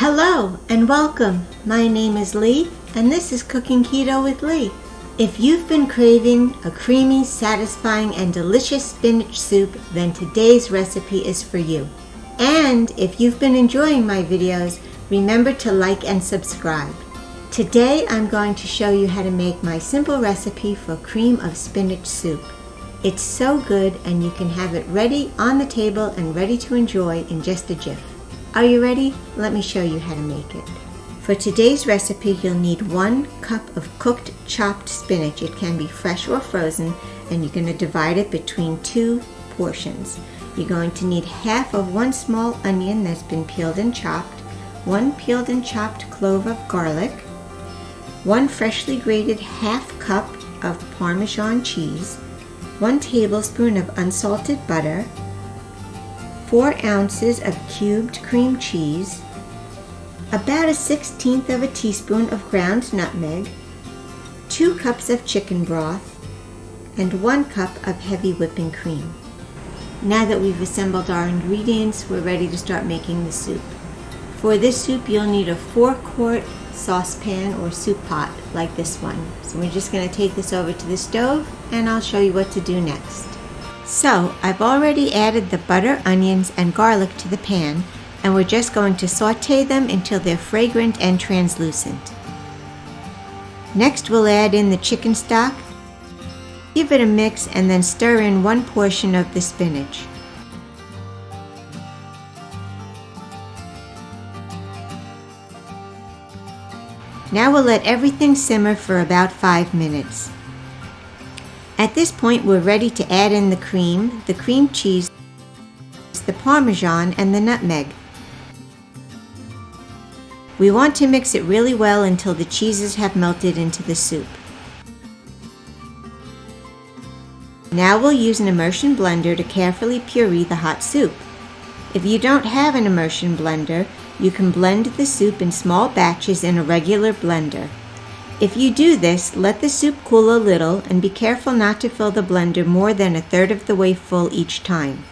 Hello and welcome. My name is Lee and this is Cooking Keto with Lee. If you've been craving a creamy, satisfying, and delicious spinach soup, then today's recipe is for you. And if you've been enjoying my videos, remember to like and subscribe. Today I'm going to show you how to make my simple recipe for cream of spinach soup. It's so good and you can have it ready on the table and ready to enjoy in just a jiff. Are you ready? Let me show you how to make it. For today's recipe, you'll need 1 cup of cooked chopped spinach. It can be fresh or frozen, and you're going to divide it between 2 portions. You're going to need half of 1 small onion that's been peeled and chopped, 1 peeled and chopped clove of garlic, 1 freshly grated ½ cup of Parmesan cheese, 1 tablespoon of unsalted butter, 4 ounces of cubed cream cheese, about 1/16 of a teaspoon of ground nutmeg, 2 cups of chicken broth, and 1 cup of heavy whipping cream. Now that we've assembled our ingredients, we're ready to start making the soup. For this soup, you'll need a 4-quart saucepan or soup pot like this one. So we're just going to take this over to the stove and I'll show you what to do next. So I've already added the butter, onions, and garlic to the pan, and we're just going to saute them until they're fragrant and translucent. Next we'll add in the chicken stock, give it a mix, and then stir in 1 portion of the spinach. Now we'll let everything simmer for about 5 minutes. At this point, we're ready to add in the cream cheese, the Parmesan, and the nutmeg. We want to mix it really well until the cheeses have melted into the soup. Now we'll use an immersion blender to carefully puree the hot soup. If you don't have an immersion blender, you can blend the soup in small batches in a regular blender. If you do this, let the soup cool a little and be careful not to fill the blender more than 1/3 of the way full each time.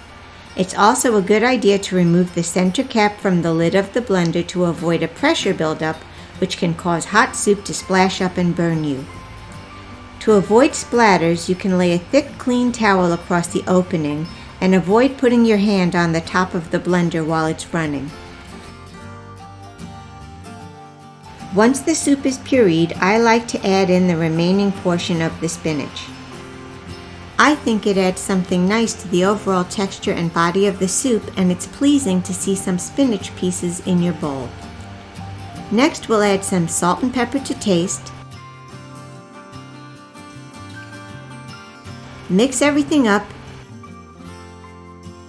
It's also a good idea to remove the center cap from the lid of the blender to avoid a pressure buildup, which can cause hot soup to splash up and burn you. To avoid splatters, you can lay a thick, clean towel across the opening and avoid putting your hand on the top of the blender while it's running. Once the soup is pureed, I like to add in the remaining portion of the spinach. I think it adds something nice to the overall texture and body of the soup, and it's pleasing to see some spinach pieces in your bowl. Next, we'll add some salt and pepper to taste. Mix everything up,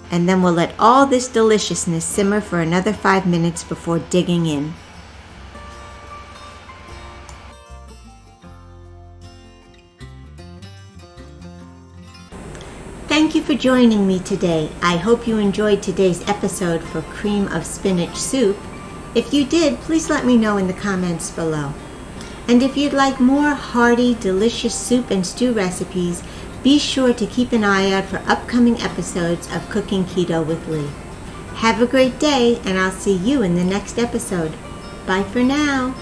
and then we'll let all this deliciousness simmer for another 5 minutes before digging in. Thank you for joining me today. I hope you enjoyed today's episode for Cream of Spinach Soup. If you did, please let me know in the comments below. And if you'd like more hearty, delicious soup and stew recipes, be sure to keep an eye out for upcoming episodes of Cooking Keto with Lee. Have a great day, and I'll see you in the next episode. Bye for now.